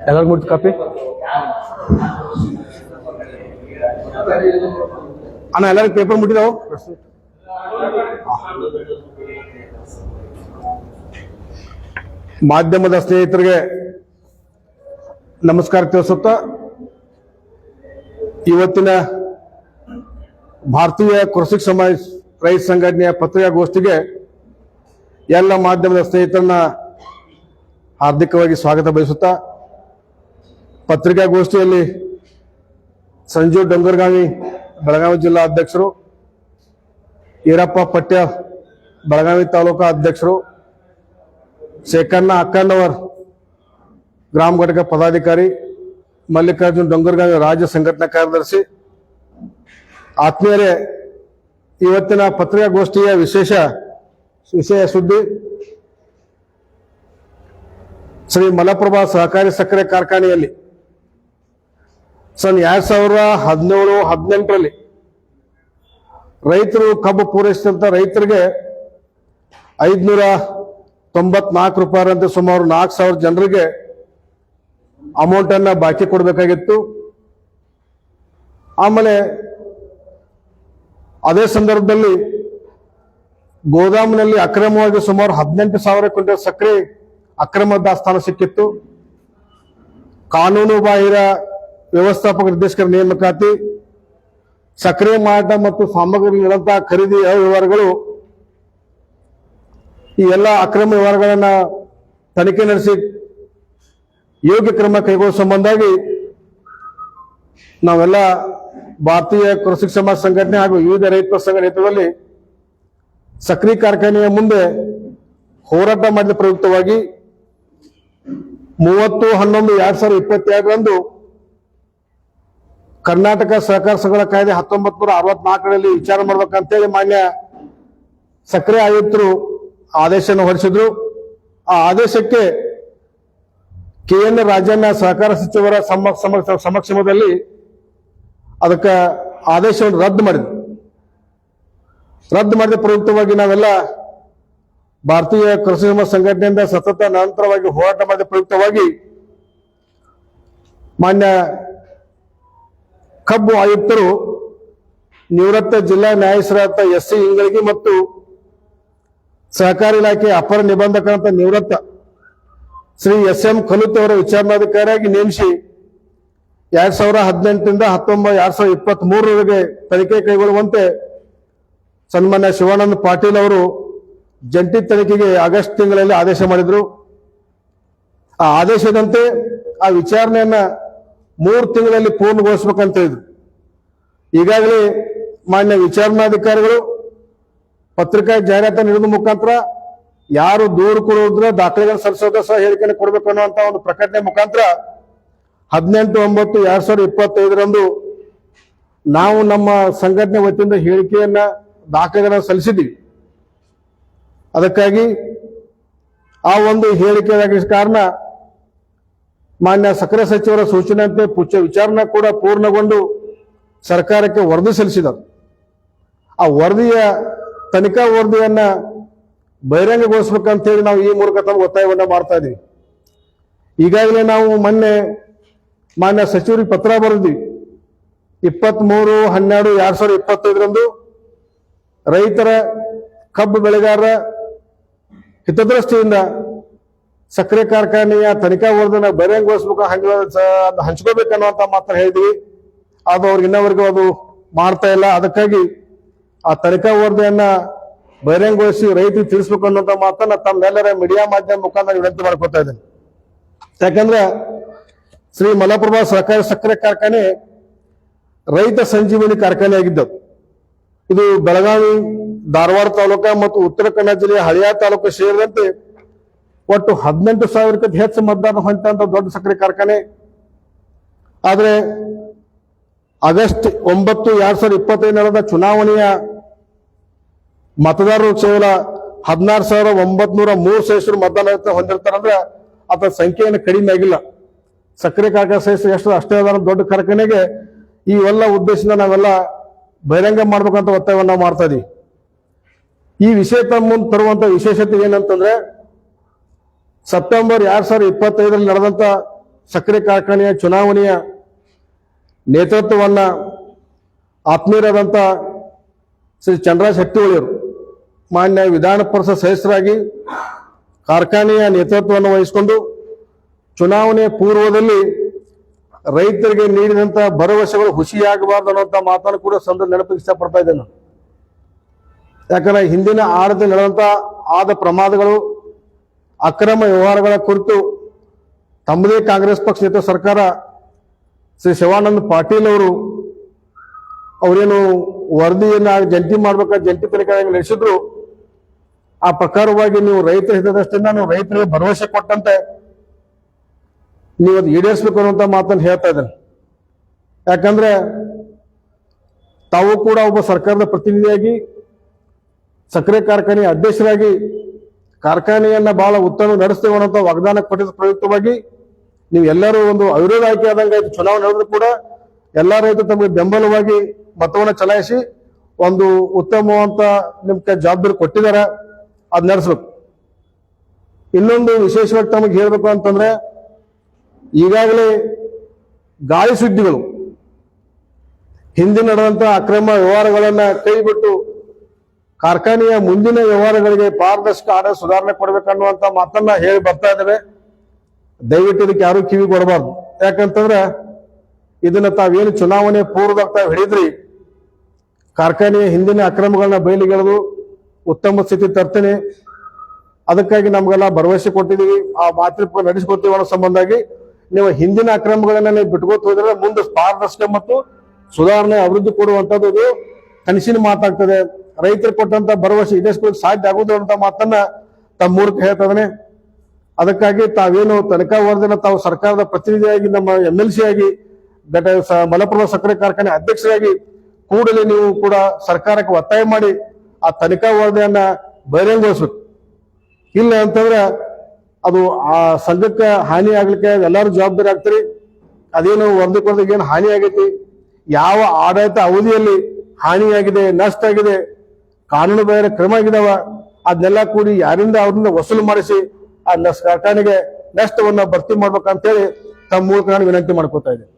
ಎಲ್ಲರೂ ಮುಡ್ತು ಕಾಪಿ ಅಣ್ಣ ಎಲ್ಲರಿಗೂ ಪೇಪರ್ ಮುಟ್ಟಿದಾವು. ಮಾಧ್ಯಮದ ಸ್ನೇಹಿತರಿಗೆ ನಮಸ್ಕಾರ ತಿಳಿಸುತ್ತಾ ಇವತ್ತಿನ ಭಾರತೀಯ ಕೃಷಿ ಸಮಾಜ ರೈತ ಸಂಘಟನೆಯ ಪತ್ರಿಕಾಗೋಷ್ಠಿಗೆ ಎಲ್ಲ ಮಾಧ್ಯಮದ ಸ್ನೇಹಿತರನ್ನ ಹಾರ್ದಿಕವಾಗಿ ಸ್ವಾಗತ ಬಯಸುತ್ತಾ, ಪತ್ರಿಕಾಗೋಷ್ಠಿಯಲ್ಲಿ ಸಂಜು ಡೊಂಗರಗಾವಿ ಬೆಳಗಾವಿ ಜಿಲ್ಲಾ ಅಧ್ಯಕ್ಷರು, ಈರಪ್ಪ ಪಟ್ಯ ಬೆಳಗಾವಿ ತಾಲೂಕಾ ಅಧ್ಯಕ್ಷರು, ಶೇಖಣ್ಣ ಅಕ್ಕಣ್ಣವರ್ ಗ್ರಾಮ ಘಟಕ ಪದಾಧಿಕಾರಿ, ಮಲ್ಲಿಕಾರ್ಜುನ್ ಡೊಂಗರಗಾವಿ ರಾಜ್ಯ ಸಂಘಟನಾ ಕಾರ್ಯದರ್ಶಿ, ಆತ್ಮೀಯರೇ, ಇವತ್ತಿನ ಪತ್ರಿಕಾಗೋಷ್ಠಿಯ ವಿಷಯ ಸುದ್ದಿ ಶ್ರೀ ಮಲಪ್ರಭಾ ಸಹಕಾರಿ ಸಕ್ಕರೆ ಕಾರ್ಖಾನೆಯಲ್ಲಿ ಸನ್ 2017-18ರಲ್ಲಿ ರೈತರು ಕಬ್ಬು ಪೂರೈಸಿದಂತ ರೈತರಿಗೆ 594 ರೂಪಾಯಿರಂತೆ ಸುಮಾರು 4,000 ಜನರಿಗೆ ಅಮೌಂಟ್ ಅನ್ನ ಬಾಕಿ ಕೊಡಬೇಕಾಗಿತ್ತು. ಆಮೇಲೆ ಅದೇ ಸಂದರ್ಭದಲ್ಲಿ ಗೋದಾಮಿನಲ್ಲಿ ಅಕ್ರಮವಾಗಿ ಸುಮಾರು 18,000 ಕ್ವಿಂಟಲ್ ಸಕ್ಕರೆ ಅಕ್ರಮ ದಾಸ್ತಾನು ಸಿಕ್ಕಿತ್ತು. ಕಾನೂನು ಬಾಹಿರ ವ್ಯವಸ್ಥಾಪಕ ನಿರ್ದೇಶಕರ ನೇಮಕಾತಿ, ಸಕ್ಕರೆ ಮಾರಾಟ ಮತ್ತು ಸಾಮಗ್ರಿ ನಿರಂತರ ಖರೀದಿ ವ್ಯವಹಾರಗಳು, ಈ ಎಲ್ಲ ಅಕ್ರಮ ವ್ಯವಹಾರಗಳನ್ನ ತನಿಖೆ ನಡೆಸಿ ಯೋಗ್ಯ ಕ್ರಮ ಕೈಗೊಳ್ಳುವ ಸಂಬಂಧವಾಗಿ ನಾವೆಲ್ಲ ಭಾರತೀಯ ಕೃಷಿ ಸಮಾಜ ಸಂಘಟನೆ ಹಾಗೂ ವಿವಿಧ ರೈತ ಸಂಘ ನೇತೃತ್ವದಲ್ಲಿ ಸಕ್ಕರೆ ಕಾರ್ಖಾನೆಯ ಮುಂದೆ ಹೋರಾಟ ಮಾಡಿದ ಪ್ರಯುಕ್ತವಾಗಿ 30/11/2022ರಂದು ಕರ್ನಾಟಕ ಸಹಕಾರ ಸಂಘಗಳ ಕಾಯ್ದೆ 1964ರಲ್ಲಿ ವಿಚಾರ ಮಾಡ್ಬೇಕಂತೇಳಿ ಮಾನ್ಯ ಸಕ್ಕರೆ ಆಯುಕ್ತರು ಆದೇಶವನ್ನು ಹೊರಡಿಸಿದ್ರು. ಆ ಆದೇಶಕ್ಕೆ KN ರಾಜಣ್ಣ ಸಹಕಾರ ಸಚಿವರ ಸಮಕ್ಷಮದಲ್ಲಿ ಅದಕ್ಕೆ ಆದೇಶವನ್ನು ರದ್ದು ಮಾಡಿದ ಪ್ರಯುಕ್ತವಾಗಿ ನಾವೆಲ್ಲ ಭಾರತೀಯ ಕೃಷಿ ಸಮಾಜ ಸಂಘಟನೆಯಿಂದ ಸತತ ನಿರಂತರವಾಗಿ ಹೋರಾಟ ಮಾಡಿದ ಪ್ರಯುಕ್ತವಾಗಿ ಮಾನ್ಯ ಕಬ್ಬು ಆಯುಕ್ತರು ನಿವೃತ್ತ ಜಿಲ್ಲಾ ನ್ಯಾಯಾಧೀಶರಾದ SC ಇಂಗಳಗಿ ಮತ್ತು ಸಹಕಾರಿ ಇಲಾಖೆ ಅಪರ ನಿಬಂಧಕರಂತ ನಿವೃತ್ತ ಶ್ರೀ SM ಖಲೂತ್ ಅವರ ವಿಚಾರಣಾಧಿಕಾರಿಯಾಗಿ ನೇಮಿಸಿ 2018ರಿಂದ 2023ರವರೆಗೆ ತನಿಖೆ ಕೈಗೊಳ್ಳುವಂತೆ ಸನ್ಮಾನ್ಯ ಶಿವಾನಂದ ಪಾಟೀಲ್ ಅವರು ಜಂಟಿ ತನಿಖೆಗೆ ಆಗಸ್ಟ್ ತಿಂಗಳಲ್ಲಿ ಆದೇಶ ಮಾಡಿದ್ರು. ಆ ಆದೇಶದಂತೆ ಆ ವಿಚಾರಣೆಯನ್ನ 3 ತಿಂಗಳಲ್ಲಿ ಪೂರ್ಣಗೊಳಿಸಬೇಕಂತ ಹೇಳಿದ್ರು. ಈಗಾಗಲೇ ಮಾನ್ಯ ವಿಚಾರಣಾಧಿಕಾರಿಗಳು ಪತ್ರಿಕಾ ಜಾಹೀರಾತು ನೀಡುವ ಮುಖಾಂತರ ಯಾರು ದೂರು ಕೊಡುವುದ್ರ ದಾಖಲೆಗಳನ್ನು ಸಲ್ಲಿಸೋದ ಸಹ ಹೇಳಿಕೆಯನ್ನು ಕೊಡಬೇಕು ಅನ್ನುವಂತ ಒಂದು ಪ್ರಕಟಣೆ ಮುಖಾಂತರ 18/9/2025ರಂದು ನಾವು ನಮ್ಮ ಸಂಘಟನೆ ವತಿಯಿಂದ ಹೇಳಿಕೆಯನ್ನ ದಾಖಲೆಗಳನ್ನು ಸಲ್ಲಿಸಿದ್ದೀವಿ. ಅದಕ್ಕಾಗಿ ಆ ಒಂದು ಹೇಳಿಕೆ ಕಾರಣ ಮಾನ್ಯ ಸಕ್ಕರೆ ಸಚಿವರ ಸೂಚನೆಯಂತೆ ವಿಚಾರಣೆ ಕೂಡ ಪೂರ್ಣಗೊಂಡು ಸರ್ಕಾರಕ್ಕೆ ವರದಿ ಸಲ್ಲಿಸಿದರು. ಆ ತನಿಖಾ ವರದಿಯನ್ನ ಬಹಿರಂಗಗೊಳಿಸಬೇಕಂತ ಹೇಳಿ ನಾವು ಈ ಮೂಲಕ ತಮ್ಮ ಒತ್ತಾಯವನ್ನ ಮಾಡ್ತಾ ಇದೀವಿ. ಈಗಾಗಲೇ ನಾವು ಮೊನ್ನೆ ಮಾನ್ಯ ಸಚಿವರಿಗೆ ಪತ್ರ ಬರೆದಿವಿ. 23/12/2025ರಂದು ರೈತರ ಕಬ್ಬು ಬೆಳೆಗಾರರ ಹಿತದೃಷ್ಟಿಯಿಂದ ಸಕ್ಕರೆ ಕಾರ್ಖಾನೆಯ ತನಿಖಾ ವರದಿನ ಬಹಿರಂಗಗೊಳಿಸಬೇಕು, ಹಂಚ್ಕೋಬೇಕನ್ನುವಂತ ಮಾತನ್ನ ಹೇಳಿದ್ವಿ. ಅದು ಅವ್ರಿಗೆ ಇನ್ನವರೆಗೂ ಅದು ಮಾಡ್ತಾ ಇಲ್ಲ. ಅದಕ್ಕಾಗಿ ಆ ತನಿಖಾ ವರದಿಯನ್ನ ಬಹಿರಂಗಗೊಳಿಸಿ ರೈತರಿಗೆ ತಿಳಿಸ್ಬೇಕು ಅನ್ನುವಂತ ಮಾತನ್ನ ತಮ್ಮೆಲ್ಲರ ಮೀಡಿಯಾ ಮಾಧ್ಯಮ ಮುಖಾಂತರ ವಿನಂತಿ ಮಾಡ್ಕೊತಾ ಇದ್ದೇನೆ. ಯಾಕಂದ್ರೆ ಶ್ರೀ ಮಲಪ್ರಭಾ ಸಹಕಾರಿ ಸಕ್ಕರೆ ಕಾರ್ಖಾನೆ ರೈತ ಸಂಜೀವನಿ ಕಾರ್ಖಾನೆ ಆಗಿದ್ದವು. ಇದು ಬೆಳಗಾವಿ, ಧಾರವಾಡ ತಾಲೂಕಾ ಮತ್ತು ಉತ್ತರ ಕನ್ನಡ ಜಿಲ್ಲೆಯ ಹಳಿಯಾಳ ತಾಲೂಕು ಸೇರಿದಂತೆ ಒಟ್ಟು 18,000ಕ್ಕಿಂತ ಹೆಚ್ಚು ಮತದಾನ ಹೊಂದಿದಂತ ದೊಡ್ಡ ಸಕ್ಕರೆ ಕಾರ್ಖಾನೆ. ಆದರೆ ಆಗಸ್ಟ್ 9, 2025 ನಡೆದ ಚುನಾವಣೆಯ ಮತದಾರರು ಕೇವಲ 16,903 ಸದಸ್ಯರು ಮತದಾನ ಹೊಂದಿರ್ತಾರಂದ್ರೆ ಅದರ ಸಂಖ್ಯೆಯನ್ನು ಕಡಿಮೆ ಆಗಿಲ್ಲ. ಸಕ್ಕರೆ ಕಾರ್ಖಾನೆ ಸದಸ್ಯರು ಅಷ್ಟೇ ಅದಾರ. ದೊಡ್ಡ ಕಾರ್ಖಾನೆಗೆ ಈ ಎಲ್ಲ ಉದ್ದೇಶದಿಂದ ನಾವೆಲ್ಲ ಬಹಿರಂಗ ಮಾಡ್ಬೇಕಂತ ಒತ್ತಾಯವನ್ನ ನಾವು ಮಾಡ್ತಾ ಇದೀವಿ. ಈ ವಿಷಯ ತಮ್ಮ ಮುಂದೆ ತರುವಂತ ವಿಶೇಷತೆ ಏನಂತಂದ್ರೆ, ಸೆಪ್ಟೆಂಬರ್ 2025ರಲ್ಲಿ ನಡೆದಂತ ಸಕ್ಕರೆ ಕಾರ್ಖಾನೆಯ ಚುನಾವಣೆಯ ನೇತೃತ್ವವನ್ನ ಆತ್ಮೀಯರಾದಂಥ ಶ್ರೀ ಚಂದ್ರರಾಜ್ ಹಟ್ಟಿಹೊಳಿಯವರು ಮಾನ್ಯ ವಿಧಾನ ಪರಿಷತ್ ಸದಸ್ಯರಾಗಿ ಕಾರ್ಖಾನೆಯ ನೇತೃತ್ವವನ್ನು ವಹಿಸಿಕೊಂಡು ಚುನಾವಣೆಯ ಪೂರ್ವದಲ್ಲಿ ರೈತರಿಗೆ ನೀಡಿದಂತ ಭರವಸೆಗಳು ಹುಸಿಯಾಗಬಾರ್ದು ಅನ್ನುವಂಥ ಮಾತನ್ನು ಕೂಡ ಸಂದರ್ಭ ನೆನಪಿಗೆ ಇಷ್ಟಪಡ್ತಾ ಇದ್ದೇನೆ. ಯಾಕಂದ್ರೆ ಹಿಂದಿನ ಆಡಳಿತ ನಡೆದಂತ ಆದ ಪ್ರಮಾದಗಳು, ಅಕ್ರಮ ವ್ಯವಹಾರಗಳ ಕುರಿತು ತಮ್ಮದೇ ಕಾಂಗ್ರೆಸ್ ಪಕ್ಷ ನೇತೃತ್ವ ಸರ್ಕಾರ ಶ್ರೀ ಶಿವಾನಂದ ಪಾಟೀಲ್ ಅವರೇನು ವರದಿಯನ್ನ ಜಂಟಿ ಮಾಡ್ಬೇಕಾದ ಜಂಟಿ ತನಿಖೆ ನಡೆಸಿದ್ರು. ಆ ಪ್ರಕಾರವಾಗಿ ನೀವು ರೈತರ ಹಿತದೃಷ್ಟಿಯಿಂದ ನೀವು ರೈತರಿಗೆ ಭರವಸೆ ಕೊಟ್ಟಂತೆ ನೀವು ಅದು ಈಡೇರಿಸಬೇಕು ಅನ್ನುವಂಥ ಮಾತನ್ನು ಹೇಳ್ತಾ ಇದ್ದೇನೆ. ಯಾಕಂದ್ರೆ ತಾವು ಕೂಡ ಒಬ್ಬ ಸರ್ಕಾರದ ಪ್ರತಿನಿಧಿಯಾಗಿ ಸಕ್ಕರೆ ಕಾರ್ಖಾನೆಯ ಅಧ್ಯಕ್ಷರಾಗಿ ಕಾರ್ಖಾನೆಯನ್ನ ಬಹಳ ಉತ್ತಮ ನಡೆಸ್ತೇವೆ ಅನ್ನೋಂಥ ವಾಗ್ದಾನ ಕೊಟ್ಟಿದ್ದ ಪ್ರಯುಕ್ತವಾಗಿ ನೀವು ಎಲ್ಲರೂ ಒಂದು ಅವಿರೋಧ ಆಯ್ಕೆ ಆದಂಗೆ ಚುನಾವಣೆ ನಡೆದ್ರು ಕೂಡ ಎಲ್ಲಾ ರೈತರು ತಮಗೆ ಬೆಂಬಲವಾಗಿ ಮತವನ್ನು ಚಲಾಯಿಸಿ ಒಂದು ಉತ್ತಮವಂತ ನಿಮ್ಗೆ ಜವಾಬ್ದಾರಿ ಕೊಟ್ಟಿದ್ದಾರೆ, ಅದ್ ನಡೆಸ್ಬೇಕು. ಇನ್ನೊಂದು ವಿಶೇಷವಾಗಿ ತಮಗೆ ಹೇಳ್ಬೇಕು ಅಂತಂದ್ರೆ, ಈಗಾಗಲೇ ಗಾಳಿ ಸುದ್ದಿಗಳು ಹಿಂದಿನ ನಡೆದಂತ ಅಕ್ರಮ ವ್ಯವಹಾರಗಳನ್ನ ಕೈ ಬಿಟ್ಟು ಕಾರ್ಖಾನೆಯ ಮುಂದಿನ ವ್ಯವಹಾರಗಳಿಗೆ ಪಾರದರ್ಶಕ ಆಡಳಿತ ಸುಧಾರಣೆ ಕೊಡಬೇಕನ್ನುವಂತ ಮಾತನ್ನ ಹೇಳಿ ಬರ್ತಾ ಇದ್ದೇವೆ. ದಯವಿಟ್ಟು ಇದಕ್ಕೆ ಯಾರು ಕಿವಿ ಕೊಡಬಾರ್ದು. ಯಾಕಂತಂದ್ರೆ ಇದನ್ನ ತಾವೇನು ಚುನಾವಣೆ ಪೂರ್ವದಾಗ ತಾವು ಹೇಳಿದ್ರಿ, ಕಾರ್ಖಾನೆಯ ಹಿಂದಿನ ಅಕ್ರಮಗಳನ್ನ ಬಯಲಿಗೆಳೆದು ಉತ್ತಮ ಸ್ಥಿತಿ ತರ್ತೇನೆ, ಅದಕ್ಕಾಗಿ ನಮ್ಗೆಲ್ಲ ಭರವಸೆ ಕೊಟ್ಟಿದ್ದೀವಿ, ಆ ಮಾತೃ ನಡೆಸಿಕೊಡ್ತೀವಿ ಅನ್ನೋ ಸಂಬಂಧಾಗಿ ನೀವು ಹಿಂದಿನ ಅಕ್ರಮಗಳನ್ನ ನೀವು ಬಿಟ್ಕೋತ ಹೋದ್ರೆ ಮುಂದೆ ಪಾರದರ್ಶಕ ಮತ್ತು ಸುಧಾರಣೆ ಅಭಿವೃದ್ಧಿ ಕೊಡುವಂಥದ್ದು ಇದು ಕನಸಿನ ಮಾತಾಗ್ತದೆ. ರೈತರು ಕೊಟ್ಟಂತ ಭರವಸೆ ಈಡೇರಿಸಿಕೊಳ್ಳಕ್ಕೆ ಸಾಧ್ಯ ಆಗುವುದು ಅಂತ ಮಾತನ್ನ ತಮ್ಮ ಮೂಲಕ ಹೇಳ್ತದನೆ. ಅದಕ್ಕಾಗಿ ತಾವೇನು ತನಿಖಾ ವರದಿನ ತಾವು ಸರ್ಕಾರದ ಪ್ರತಿನಿಧಿಯಾಗಿ ನಮ್ಮ MLC ಆಗಿ ಮಲಪ್ರಭಾ ಸಕ್ಕರೆ ಕಾರ್ಖಾನೆ ಅಧ್ಯಕ್ಷರಾಗಿ ಕೂಡಲೇ ನೀವು ಕೂಡ ಸರ್ಕಾರಕ್ಕೆ ಒತ್ತಾಯ ಮಾಡಿ ಆ ತನಿಖಾ ವರದಿಯನ್ನ ಬಹಿರಂಗಗೊಳಿಸ್ಬೇಕು. ಇಲ್ಲ ಅಂತಂದ್ರೆ ಅದು ಆ ಸಂಘಕ್ಕೆ ಹಾನಿ ಆಗ್ಲಿಕ್ಕೆ ಎಲ್ಲರೂ ಜವಾಬ್ದಾರಿ ಆಗ್ತೀರಿ. ಅದೇನು ವರದಿ ಕೊಡದಾಗ ಏನು ಹಾನಿ ಆಗೈತಿ, ಯಾವ ಆಡಳಿತ ಅವಧಿಯಲ್ಲಿ ಹಾನಿಯಾಗಿದೆ, ನಷ್ಟ ಆಗಿದೆ, ಕಾನೂನು ಬಾಹಿರ ಕ್ರಮ ಆಗಿದಾವ, ಅದನ್ನೆಲ್ಲ ಕೂಡಿ ಯಾರಿಂದ ಅವ್ರಿಂದ ವಸೂಲು ಮಾಡಿಸಿ ಆ ಕಾರ್ಖಾನೆಗೆ ನಷ್ಟವನ್ನ ಭರ್ತಿ ಮಾಡ್ಬೇಕಂತೇಳಿ ತಮ್ಮ ಮೂಲಕ ನಾನು ವಿನಂತಿ ಮಾಡ್ಕೊತಾ ಇದ್ದೇನೆ.